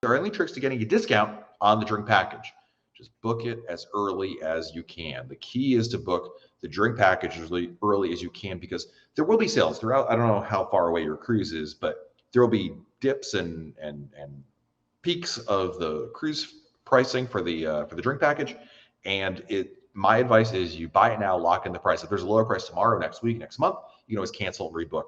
There are only tricks to getting a discount on the drink package. Just book it as early as you can. The key is to book the drink package as early as you can because there will be sales throughout. I don't know how far away your cruise is, but there will be dips and peaks of the cruise pricing for the drink package. And my advice is you buy it now, lock in the price. If there's a lower price tomorrow, next week, next month, you can always cancel and rebook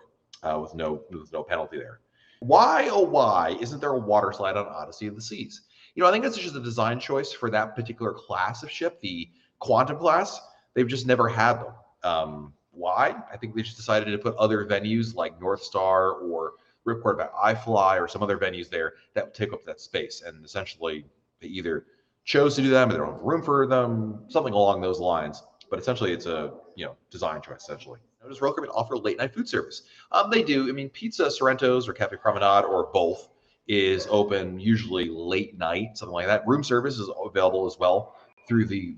with no penalty there. Why, oh, why isn't there a water slide on Odyssey of the Seas? I think that's just a design choice for that particular class of ship, the Quantum class. They've just never had them. Why? I think they just decided to put other venues like North Star or Ripcord by iFly or some other venues there that would take up that space. And essentially, they either chose to do them or they don't have room for them, something along those lines. But essentially, it's a design choice, essentially. Does Royal Caribbean offer late night food service? They do. I mean, Pizza Sorrento's or Cafe Promenade or both is open usually late night, something like that. Room service is available as well through the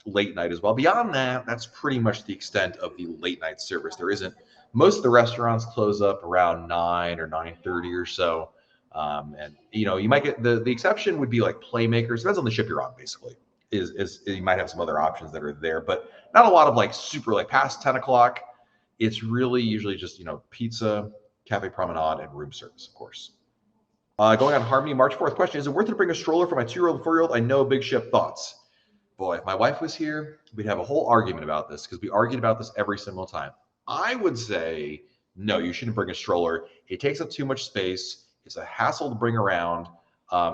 late night as well. Beyond that, that's pretty much the extent of the late night service. There isn't. Most of the restaurants close up around 9 or 9:30 or so. And you might get the exception would be like Playmakers. Depends on the ship you're on, basically. Is you might have some other options that are there, but not a lot of like super like past 10 o'clock. It's really usually just pizza, Cafe Promenade, and room service, of course. Going on Harmony, March 4th. Question: is it worth it to bring a stroller for my 2-year-old and 4-year-old? I know, big ship. Thoughts? Boy, if my wife was here, we'd have a whole argument about this because we argued about this every single time. I would say no, you shouldn't bring a stroller. It takes up too much space. It's a hassle to bring around.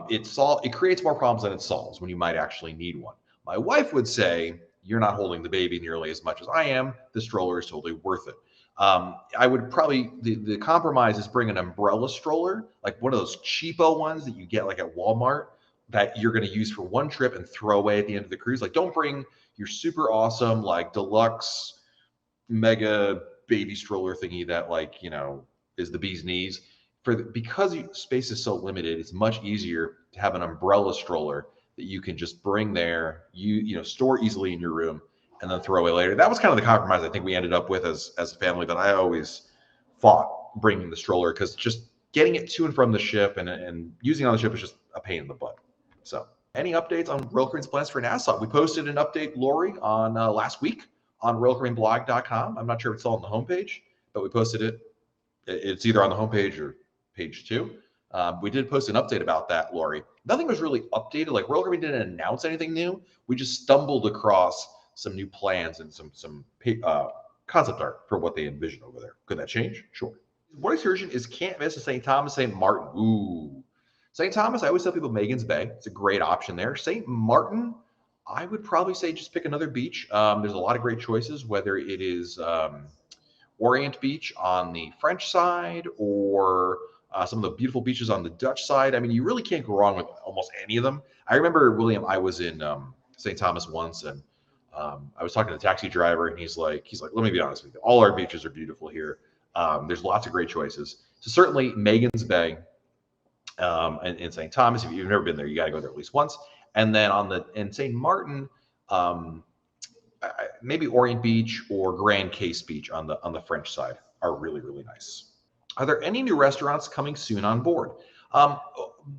It creates more problems than it solves when you might actually need one. My wife would say, you're not holding the baby nearly as much as I am. The stroller is totally worth it. I would probably, the compromise is bring an umbrella stroller, like one of those cheapo ones that you get like at Walmart that you're going to use for one trip and throw away at the end of the cruise. Like, don't bring your super awesome, like deluxe mega baby stroller thingy that is the bee's knees. Because space is so limited, it's much easier to have an umbrella stroller that you can just bring there, store easily in your room, and then throw away later. That was kind of the compromise I think we ended up with as a family. But I always fought bringing the stroller because just getting it to and from the ship and using it on the ship is just a pain in the butt. So, any updates on Royal Caribbean's plans for Nassau? We posted an update, Lori, on last week on RoyalCaribbeanBlog.com. I'm not sure if it's all on the homepage, but we posted it. It's either on the homepage or page 2. We did post an update about that, Lori. Nothing was really updated. Like, Royal Caribbean didn't announce anything new. We just stumbled across some new plans and some concept art for what they envision over there. Could that change? Sure. What excursion is can't miss to St. Thomas, St. Maarten? Ooh. St. Thomas, I always tell people Magens Bay. It's a great option there. St. Maarten, I would probably say just pick another beach. There's a lot of great choices, whether it is Orient Beach on the French side or some of the beautiful beaches on the Dutch side. I mean, you really can't go wrong with almost any of them. I remember, William, I was in St. Thomas once, and I was talking to the taxi driver, and he's like, let me be honest with you. All our beaches are beautiful here. There's lots of great choices. So certainly Magens Bay in St. Thomas. If you've never been there, you got to go there at least once. And then in St. Maarten, maybe Orient Beach or Grand Case Beach on the French side are really, really nice. Are there any new restaurants coming soon on board?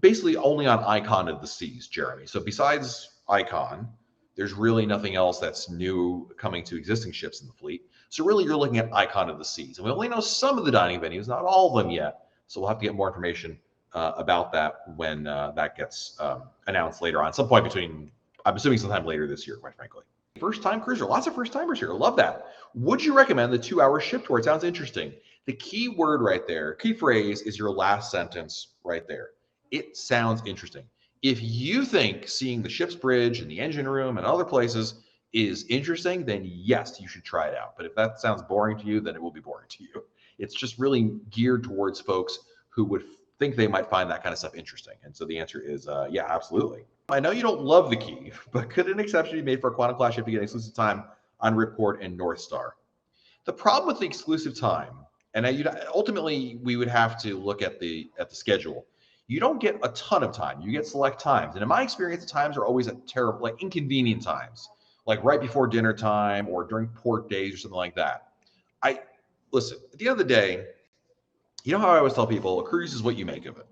Basically only on Icon of the Seas, Jeremy. So besides Icon, there's really nothing else that's new coming to existing ships in the fleet. So really you're looking at Icon of the Seas. And we only know some of the dining venues, not all of them yet. So we'll have to get more information about that when that gets announced later on. Some point between, I'm assuming sometime later this year, quite frankly. First-time cruiser. Lots of first-timers here. I love that. Would you recommend the 2-hour ship tour? It sounds interesting. The key word right there, key phrase is your last sentence right there. It sounds interesting. If you think seeing the ship's bridge and the engine room and other places is interesting, then yes, you should try it out. But if that sounds boring to you, then it will be boring to you. It's just really geared towards folks who would think they might find that kind of stuff interesting. And so the answer is, yeah, absolutely. I know you don't love the key, but could an exception be made for a Quantum class ship to get exclusive time on Ripcord and North Star? The problem with the exclusive time, and ultimately we would have to look at the schedule. You don't get a ton of time. You get select times. And in my experience, the times are always at terrible, like inconvenient times, like right before dinner time or during port days or something like that. Listen, at the end of the day, you know how I always tell people, a cruise is what you make of it.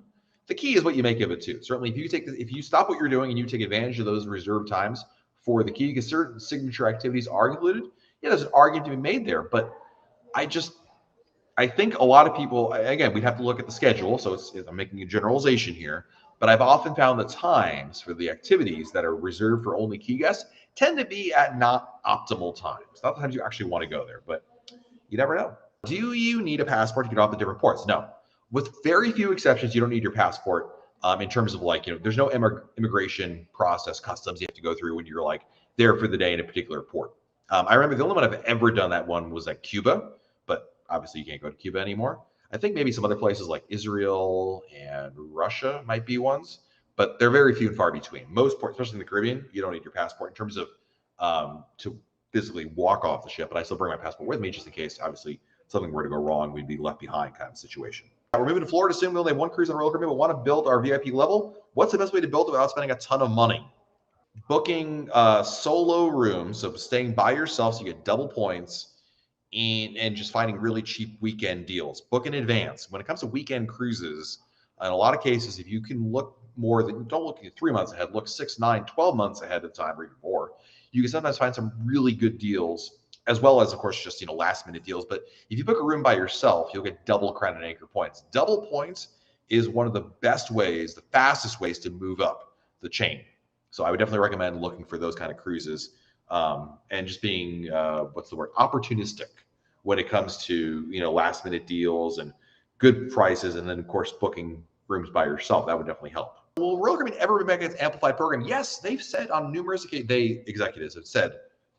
The key is what you make of it too. Certainly, if you stop what you're doing and you take advantage of those reserved times for the key, because certain signature activities are included, yeah, there's an argument to be made there. But I think a lot of people, again, we'd have to look at the schedule. So I'm making a generalization here, but I've often found the times for the activities that are reserved for only key guests tend to be at not optimal times. Not the times you actually want to go there, but you never know. Do you need a passport to get off the different ports? No. With very few exceptions, you don't need your passport in terms of there's no immigration process, customs you have to go through when you're there for the day in a particular port. I remember the only one I've ever done that one was at Cuba, but obviously you can't go to Cuba anymore. I think maybe some other places like Israel and Russia might be ones, but they're very few and far between. Most ports, especially in the Caribbean, you don't need your passport in terms of to physically walk off the ship, but I still bring my passport with me just in case, obviously, something were to go wrong, we'd be left behind kind of situation. We're moving to Florida soon. We only have one cruise on Royal Caribbean, but want to build our VIP level. What's the best way to build it without spending a ton of money? Booking solo rooms, so staying by yourself so you get double points, and just finding really cheap weekend deals. Book in advance. When it comes to weekend cruises, in a lot of cases, if you can look don't look 3 months ahead, look 6, 9, 12 months ahead of time or even more, you can sometimes find some really good deals, as well as, of course, just last minute deals. But if you book a room by yourself, you'll get double credit and anchor points. Double points is one of the best ways, the fastest ways to move up the chain. So I would definitely recommend looking for those kind of cruises and just being, opportunistic when it comes to, last minute deals and good prices. And then, of course, booking rooms by yourself, that would definitely help. Will Royal Caribbean ever bring back its Amplified program? Yes, they've said on numerous occasions, executives have said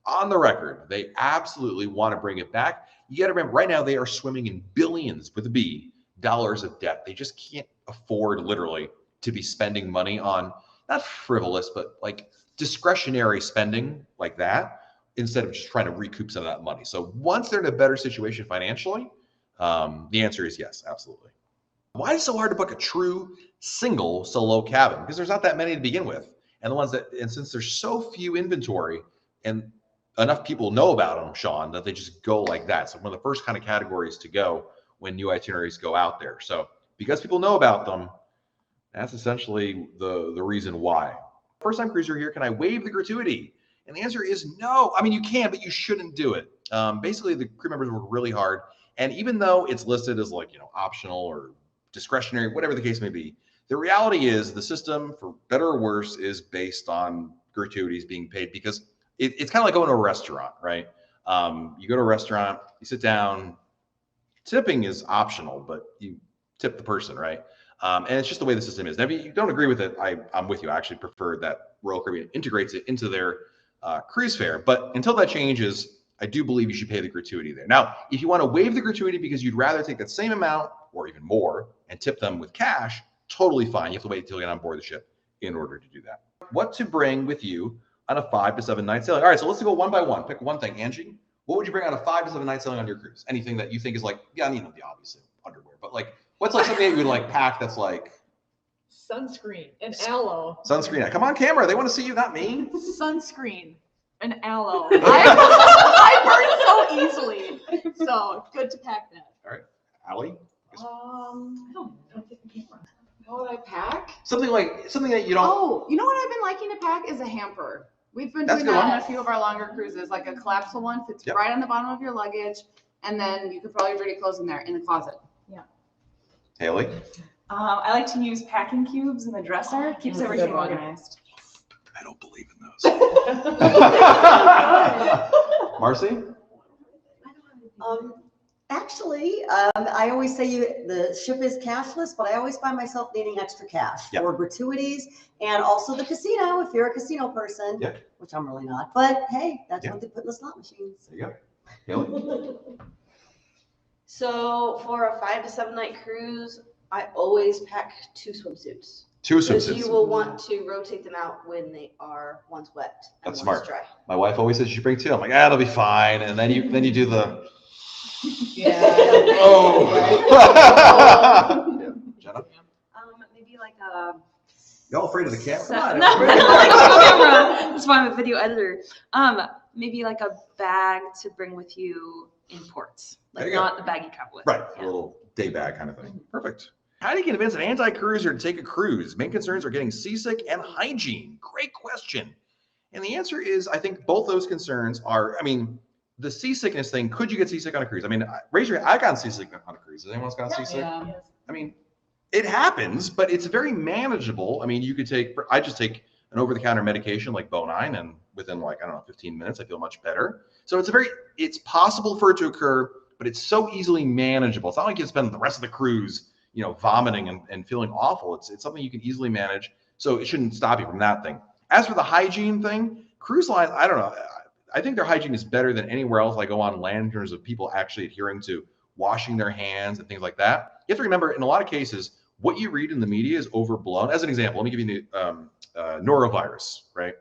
on the record, they absolutely want to bring it back. You got to remember, right now they are swimming in billions with a B dollars of debt. They just can't afford literally to be spending money on not frivolous, but discretionary spending like that, instead of just trying to recoup some of that money. So once they're in a better situation financially, the answer is yes, absolutely. Why is it so hard to book a true single solo cabin? Because there's not that many to begin with. And since there's so few inventory and enough people know about them, Sean, that they just go like that. So one of the first kind of categories to go when new itineraries go out there. So because people know about them, that's essentially the reason why. First time cruiser here, can I waive the gratuity? And the answer is no. I mean, you can, but you shouldn't do it. Basically, the crew members work really hard. And even though it's listed as optional or discretionary, whatever the case may be, the reality is the system, for better or worse, is based on gratuities being paid, because it's kind of like going to a restaurant, right? You go to a restaurant, you sit down, tipping is optional, but you tip the person, right? And it's just the way the system is. Now, if you don't agree with it, I'm with you. I actually prefer that Royal Caribbean integrates it into their cruise fare. But until that changes, I do believe you should pay the gratuity there. Now, if you want to waive the gratuity because you'd rather take that same amount or even more and tip them with cash, totally fine. You have to wait until you get on board the ship in order to do that. What to bring with you on a 5 to 7 night sailing? All right, so let's go one by one. Pick one thing. Angie, what would you bring on a 5 to 7 night sailing on your cruise? Anything that you think is the obvious underwear, but what's something that you would pack that's sunscreen and aloe. Sunscreen. Come on camera. They want to see you, not me. Sunscreen and aloe. I burn so easily. So good to pack that. All right. Allie? I don't take the camera. What would I pack? Something that you don't. Oh, you know what I've been liking to pack is a hamper. We've been doing that on a few of our longer cruises, like a collapsible one, fits right on the bottom of your luggage, and then you could put all your dirty clothes in there in the closet. Yeah. Haley? I like to use packing cubes in the dresser. Keeps everything organized. I don't believe in those. Marcy? Actually, I always say the ship is cashless, but I always find myself needing extra cash for gratuities and also the casino if you're a casino person, which I'm really not. But hey, that's what they put in the slot machines. There you go. Haley? So for a 5 to 7 night cruise, I always pack 2 swimsuits. 2 swimsuits. Because you will want to rotate them out when they are once wet and That's once smart. dry. My wife always says you should bring 2. I'm like, that'll be fine. And then you do the. Yeah. Oh. Jenna? Maybe like a. Y'all afraid of the camera? No, camera. That's why I'm a video editor. Maybe like a bag to bring with you in ports, not the bag you travel with. Right, a little day bag kind of thing. Perfect. How do you convince an anti-cruiser to take a cruise? Main concerns are getting seasick and hygiene. Great question. And the answer is, I think both those concerns are, I mean, the seasickness thing, could you get seasick on a cruise? I mean, raise your hand. I got seasick on a cruise. Has anyone else got seasick? Yeah. I mean, it happens, but it's very manageable. I mean, you could I just take an over-the-counter medication like Bonine, and within like, I don't know, 15 minutes, I feel much better. So it's possible for it to occur, but it's so easily manageable. It's not like you spend the rest of the cruise, you know, vomiting and feeling awful. It's something you can easily manage. So it shouldn't stop you from that thing. As for the hygiene thing, cruise lines, I don't know. I think their hygiene is better than anywhere else I go on land in terms of people actually adhering to washing their hands and things like that. You have to remember, in a lot of cases, what you read in the media is overblown. As an example, let me give you the norovirus, right?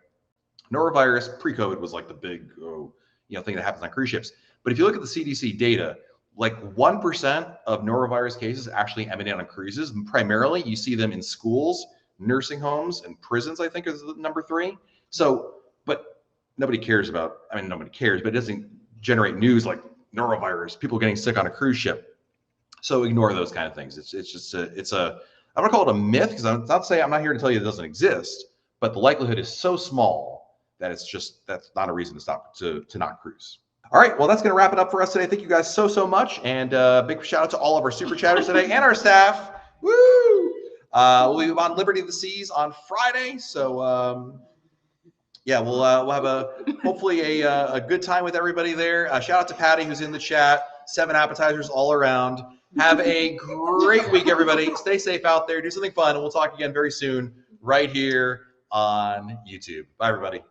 Norovirus pre-COVID was like the big thing that happens on cruise ships. But if you look at the CDC data, like 1% of norovirus cases actually emanate on cruises. And primarily, you see them in schools, nursing homes, and prisons, I think is the number 3. So, but nobody cares about, nobody cares, but it doesn't generate news like norovirus, people getting sick on a cruise ship. So ignore those kind of things. It's just I don't want to call it a myth, because I'm not here to tell you it doesn't exist, but the likelihood is so small that that's not a reason to stop to not cruise. All right, well, that's going to wrap it up for us today. Thank you guys so much, and big shout out to all of our super chatters today and our staff. Woo! We'll be on Liberty of the Seas on Friday, so yeah, we'll have hopefully a good time with everybody there. Shout out to Patty, who's in the chat. 7 appetizers all around. Have a great week, everybody. Stay safe out there. Do something fun, and we'll talk again very soon right here on YouTube. Bye, everybody.